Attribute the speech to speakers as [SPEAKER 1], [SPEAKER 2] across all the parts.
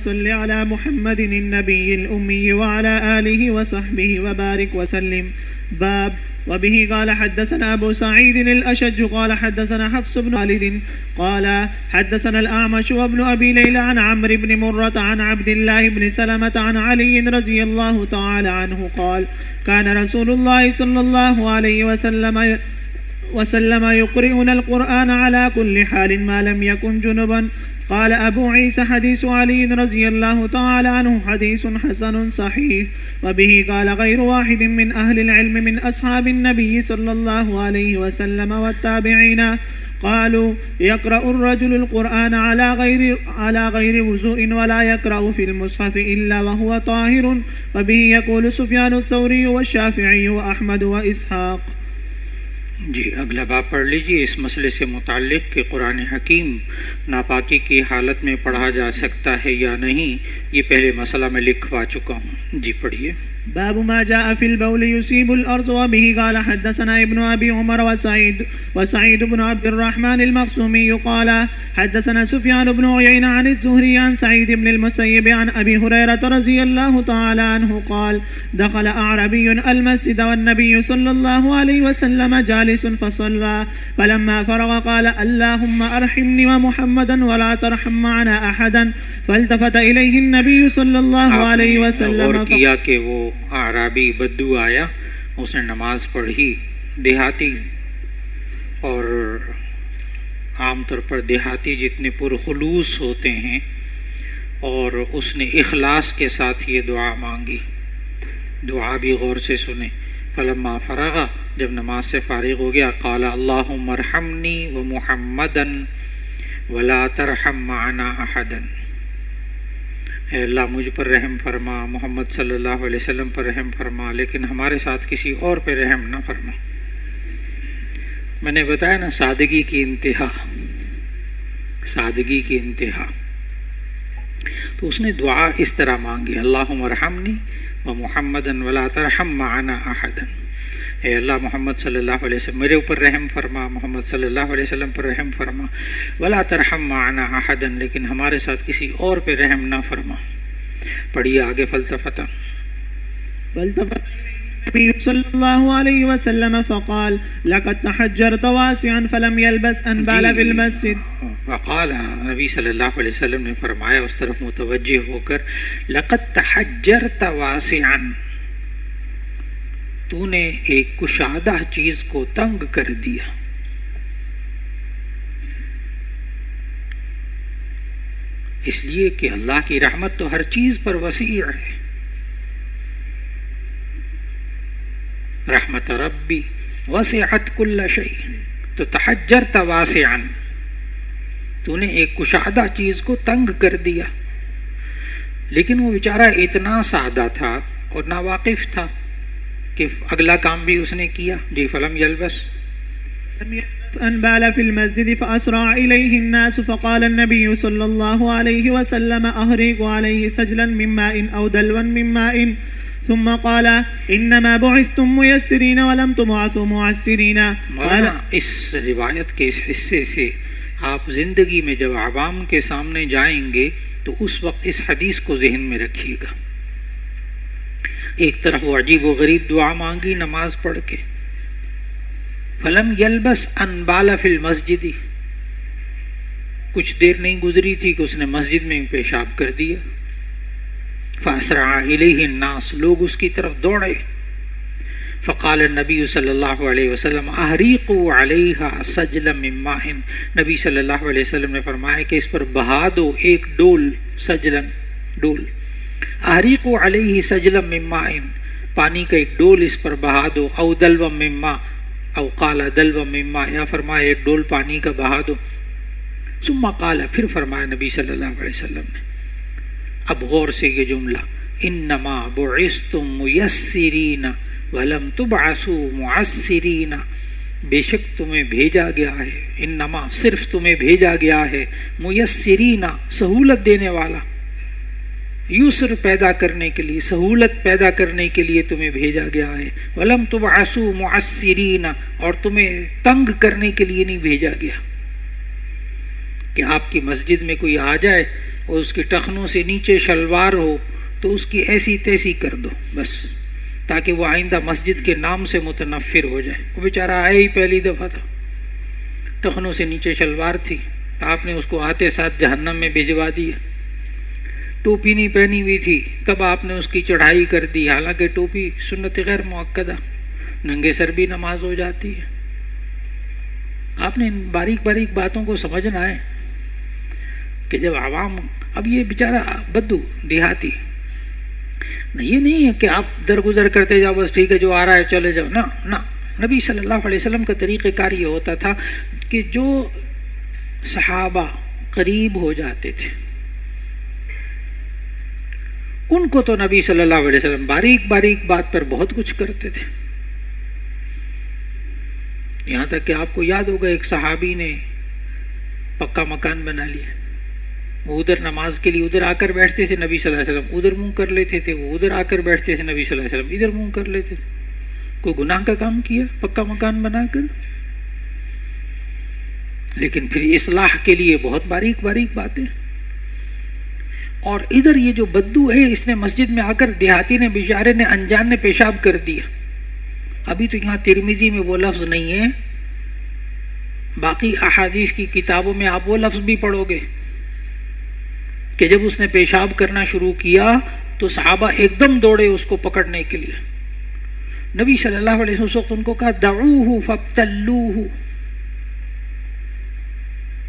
[SPEAKER 1] صل على محمد النبي الأمي وعلى آله وصحبه وبارك وسلم. باب وبه قال حدثنا أبو سعيد الأشج قال حدثنا حفص بن خالد قال حدثنا الأعمش وابن أبي ليلى عن عمرو بن مرة عن عبد الله بن سلمة عن علي رضي الله تعالى عنه قال كان رسول الله صلى الله عليه وسلم يقرئنا القرآن على كل حال ما لم يكن جنبا. قال أبو عيسى حديث علي رضي الله تعالى عنه حديث حسن صحيح. وبه قال غير واحد من أهل العلم من أصحاب النبي صلى الله عليه وسلم والتابعين قالوا يقرأ الرجل القرآن على غير وضوء ولا يقرأ في المصحف إلا وهو طاهر. وبه يقول سفيان الثوري والشافعي وأحمد وإسحاق.
[SPEAKER 2] جی اگلا باب پڑھ لیجیے اس مسئلے سے متعلق کہ قرآن حکیم ناپاکی کی حالت میں پڑھا جا سکتا ہے یا نہیں. یہ پہلے مسئلہ میں لکھوا چکا ہوں. جی پڑھیے.
[SPEAKER 1] باب ما جاء في البول يصيب الأرض. وبه قال حدثنا ابن أبي عمر وسعيد بن عبد الرحمن المخزومي قال حدثنا سفيان بن عيينة عن الزهري عن سعيد بن المسيب عن أبي هريرة رضي الله تعالى عنه قال دخل أعربي المسجد والنبي صلى الله عليه وسلم جالس فصلى فلما فرغ قال اللهم أرحمني ومحمدا ولا ترحم معنا أحدا فالتفت إليه النبي صلى الله عليه وسلم.
[SPEAKER 2] غور کیا کہ وہ اعرابی بدو آیا, اس نے نماز پڑھی, دیہاتی, اور عام طور پر دیہاتی جتنے پرخلوص ہوتے ہیں, اور اس نے اخلاص کے ساتھ یہ دعا مانگی. دعا بھی غور سے سنیں. فلما فرغا, جب نماز سے فارغ ہو گیا, قال اللہم ارحمنی ومحمدا ولا ترحم معنا احدا. اے اللہ مجھ پر رحم فرما, محمد صلی اللہ علیہ وسلم پر رحم فرما, لیکن ہمارے ساتھ کسی اور پہ رحم نہ فرما. میں نے بتایا نا سادگی کی انتہا, سادگی کی انتہا. تو اس نے دعا اس طرح مانگی, اللہم ارحمنی ومحمدا ولا ترحم معنا احدا. اے اللہ محمد صلی اللہ علیہ وسلم میرے اوپر رحم فرما, محمد صلی اللہ علیہ وسلم پر رحم فرما, ولا ترحم معنا احدا, لیکن ہمارے ساتھ کسی اور پہ رحم نہ فرما. پڑھیے آگے. فلسفہ النبي صلى الله عليه وسلم فقال لقد تحجرت واسعا فلم يلبس ان بال في المسجد. وقال نبی صلی اللہ علیہ وسلم نے فرمایا اس طرف متوجہ ہو کر, لقد تحجرت واسعا, تو نے ایک کشادہ چیز کو تنگ کر دیا. اس لیے کہ اللہ کی رحمت تو ہر چیز پر وسیع ہے. رحمت ربی وسعت کل شیء. تو تحجرت واسعا, تو نے ایک کشادہ چیز کو تنگ کر دیا. لیکن وہ بیچارہ اتنا سادہ تھا اور ناواقف تھا کہ اگلا کام بھی اس نے کیا. جی. فلم یلبس
[SPEAKER 1] أن بال في المسجد فأسرع إليه الناس فقال النبي صلى الله عليه وسلم أهريق عليه سجلا من ماء أو دلوا من ماء ثم قال إنما بعثتم ميسرين ولم تبعثوا معسرين.
[SPEAKER 2] اس روایت کے اس حصے سے آپ زندگی میں جب عوام کے سامنے جائیں گے تو اس وقت اس حدیث کو ذہن میں رکھیے گا. ایک طرف وہ عجیب و غریب دعا مانگی نماز پڑھ کے, فلم یلبس ان بال فی المسجد, کچھ دیر نہیں گزری تھی کہ اس نے مسجد میں پیشاب کر دیا. فاسرع الیہ الناس, لوگ اس کی طرف دوڑے. فقال النبی صلی اللہ علیہ وسلم احریقوا علیہا سجلا من ماء, نبی صلی اللہ علیہ وسلم نے فرمایا کہ اس پر بہا دو ایک ڈول, سجلن ڈول, احریقوا علیہ سجلا من ماء, پانی کا ایک ڈول اس پر بہا دو, او دلوا من ماء, او قال دلوا من ماء, یا فرمایا ایک ڈول پانی کا بہا دو. ثم قال, پھر فرمایا نبی صلی اللہ علیہ وسلم نے, اب غور سے یہ جملہ, انما بعثتم میسرین ولم تبعثوا معسرین, بے شک تمہیں بھیجا گیا ہے, انما صرف تمہیں بھیجا گیا ہے, میسرین سہولت دینے والا, یسر پیدا کرنے کے لیے, سہولت پیدا کرنے کے لیے تمہیں بھیجا گیا ہے. ولم تبعثوا معسرین, اور تمہیں تنگ کرنے کے لیے نہیں بھیجا گیا کہ آپ کی مسجد میں کوئی آ جائے اور اس کی ٹخنوں سے نیچے شلوار ہو تو اس کی ایسی تیسی کر دو بس، تاکہ وہ آئندہ مسجد کے نام سے متنفر ہو جائے۔ وہ بیچارہ آیا ہی پہلی دفعہ تھا، ٹخنوں سے نیچے شلوار تھی، آپ نے اس کو آتے ساتھ جہنم میں بھجوا دیا۔ ٹوپی نہیں پہنی ہوئی تھی، تب آپ نے اس کی چڑھائی کر دی، حالانکہ ٹوپی سنت غیر مؤکدہ، ننگے سر بھی نماز ہو جاتی ہے۔ آپ نے ان باریک باریک باتوں کو سمجھنا ہے کہ جب عوام، اب یہ بیچارہ بدو دیہاتی، یہ نہیں ہے کہ آپ درگزر کرتے جاؤ بس ٹھیک ہے جو آ رہا ہے چلے جاؤ، نہ، نبی صلی اللہ علیہ وسلم کا طریقہ کار یہ ہوتا تھا کہ جو صحابہ قریب ہو جاتے تھے ان کو تو نبی صلی اللہ علیہ وسلم باریک باریک بات پر بہت کچھ کرتے تھے، یہاں تک کہ آپ کو یاد ہوگا ایک صحابی نے پکا مکان بنا لیا، وہ ادھر نماز کے لیے ادھر آ کر بیٹھتے تھے، نبی صلی اللہ علیہ وسلم ادھر منہ کر لیتے تھے، وہ ادھر آ کر بیٹھتے تھے، نبی صلی اللہ علیہ وسلم ادھر منہ کر لیتے تھے۔ کوئی گناہ کا کام کیا پکا مکان بنا کر؟ لیکن پھر اصلاح کے لیے بہت باریک باریک باتیں۔ اور ادھر یہ جو بدو ہے اس نے مسجد میں آ کر دیہاتی نے بیچارے نے انجان نے پیشاب کر دیا۔ ابھی تو یہاں ترمذی میں وہ لفظ نہیں ہے، باقی احادیث کی کتابوں میں آپ وہ لفظ بھی پڑھو گے کہ جب اس نے پیشاب کرنا شروع کیا تو صحابہ ایک دم دوڑے اس کو پکڑنے کے لیے۔ نبی صلی اللہ علیہ وسلم اس وقت ان کو کہا دعوہ فابتلوہ،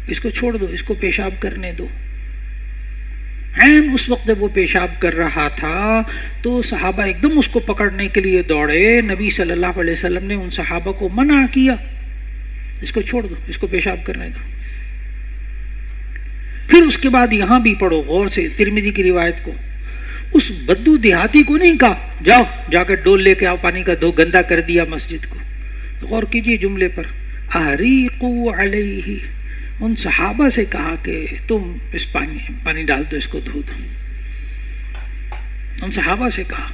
[SPEAKER 2] اس کو چھوڑ دو، اس کو پیشاب کرنے دو۔ عین اس وقت جب وہ پیشاب کر رہا تھا تو صحابہ ایک دم اس کو پکڑنے کے لیے دوڑے۔ نبی صلی اللہ علیہ وسلم نے ان صحابہ کو منع کیا، اس کو چھوڑ دو، اس کو پیشاب کرنے دو۔ پھر اس کے بعد یہاں بھی پڑھو غور سے ترمذی کی روایت کو، اس بدو دیہاتی کو نہیں کہا جاؤ جا کر ڈول لے کے آؤ پانی کا، دو گندا کر دیا مسجد کو۔ غور کیجئے جملے پر، احریقوا علیہ، ان صحابہ سے کہا کہ تم اس پانی ڈال دو، اس کو دھو دو۔ ان صحابہ سے کہا،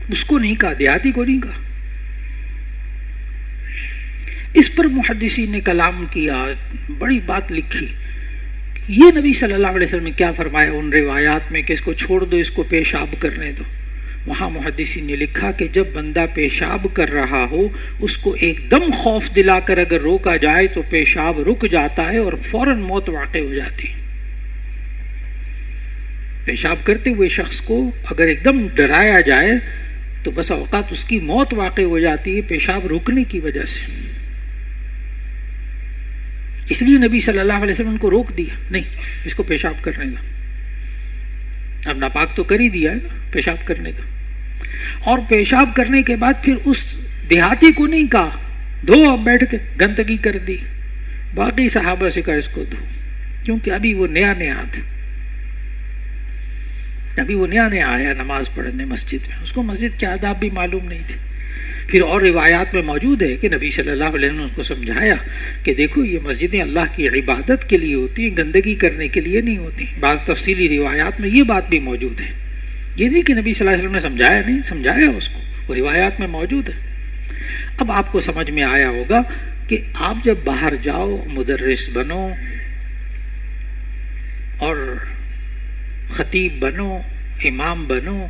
[SPEAKER 2] اس کو نہیں کہا، دیہاتی کو نہیں کہا۔ اس پر محدثین نے کلام کیا، بڑی بات لکھی، یہ نبی صلی اللہ علیہ وسلم نے کیا فرمایا ان روایات میں کہ اس کو چھوڑ دو، اس کو پیشاب کرنے دو۔ وہاں محدثین نے لکھا کہ جب بندہ پیشاب کر رہا ہو اس کو ایک دم خوف دلا کر اگر روکا جائے تو پیشاب رک جاتا ہے اور فوراً موت واقع ہو جاتی ہے۔ پیشاب کرتے ہوئے شخص کو اگر ایک دم ڈرایا جائے تو بس اوقات اس کی موت واقع ہو جاتی ہے پیشاب رکنے کی وجہ سے۔ اس لیے نبی صلی اللہ علیہ وسلم کو روک دیا، نہیں اس کو پیشاب کرنے کا، اب ناپاک تو کر ہی دیا ہے نا، پیشاب کرنے کا۔ اور پیشاب کرنے کے بعد پھر اس دیہاتی کو نہیں کہا دھو، اب بیٹھ کے گندگی کر دی، باقی صحابہ سے کہا اس کو دھو، کیونکہ ابھی وہ نیا تھا، ابھی وہ نیا آیا نماز پڑھنے مسجد میں، اس کو مسجد کے آداب بھی معلوم نہیں تھے۔ پھر اور روایات میں موجود ہے کہ نبی صلی اللہ علیہ وسلم نے اس کو سمجھایا کہ دیکھو یہ مسجدیں اللہ کی عبادت کے لیے ہوتی ہیں، گندگی کرنے کے لیے نہیں ہوتی۔ بعض تفصیلی روایات میں یہ بات بھی موجود ہے، یہ نہیں کہ نبی صلی اللہ علیہ وسلم نے سمجھایا نہیں، سمجھایا اس کو، وہ روایات میں موجود ہے۔ اب آپ کو سمجھ میں آیا ہوگا کہ آپ جب باہر جاؤ، مدرس بنو اور خطیب بنو، امام بنو،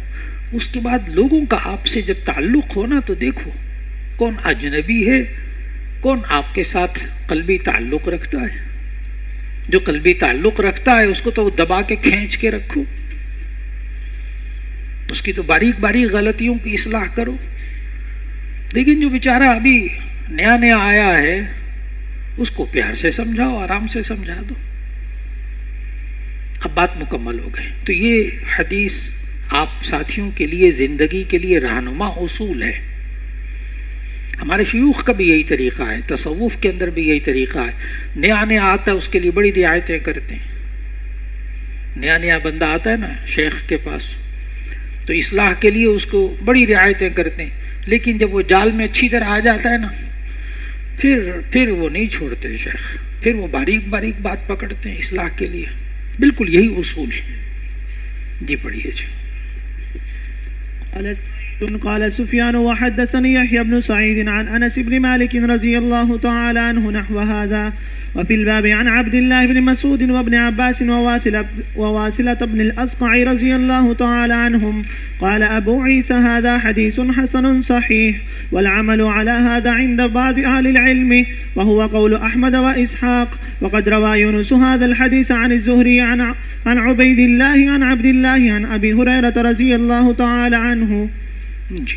[SPEAKER 2] اس کے بعد لوگوں کا آپ سے جب تعلق ہو نا تو دیکھو کون اجنبی ہے، کون آپ کے ساتھ قلبی تعلق رکھتا ہے۔ جو قلبی تعلق رکھتا ہے اس کو تو دبا کے کھینچ کے رکھو، اس کی تو باریک باریک غلطیوں کی اصلاح کرو۔ لیکن جو بیچارہ ابھی نیا آیا ہے اس کو پیار سے سمجھاؤ، آرام سے سمجھا دو۔ اب بات مکمل ہو گئی۔ تو یہ حدیث آپ ساتھیوں کے لیے زندگی کے لیے رہنما اصول ہے۔ ہمارے شیوخ کا بھی یہی طریقہ ہے، تصوف کے اندر بھی یہی طریقہ ہے۔ نیا آتا ہے اس کے لیے بڑی رعایتیں کرتے ہیں۔ نیا بندہ آتا ہے نا شیخ کے پاس تو اصلاح کے لیے اس کو بڑی رعایتیں کرتے ہیں، لیکن جب وہ جال میں اچھی طرح آ جاتا ہے نا پھر وہ نہیں چھوڑتے شیخ، پھر وہ باریک باریک بات پکڑتے ہیں اصلاح کے لیے۔ بالکل یہی اصول ہے۔ جی پڑھیے جی۔
[SPEAKER 1] قال قال سفيان وحدثني يحيى بن سعيد عن أنس بن مالك رضي الله تعالى عنه نحو هذا. وفي الباب عن عبد الله بن مسعود وابن عباس وواصلة بن الأصقع رضي الله تعالى عنهم. قال أبو عيسى هذا حديث حسن صحيح، والعمل على هذا عند بعض أهل العلم، وهو قول أحمد وإسحاق. وقد روى يونس هذا الحديث عن الزهري عن عبيد الله عن عبد الله عن أبي هريرة رضي الله تعالى عنه.
[SPEAKER 2] جی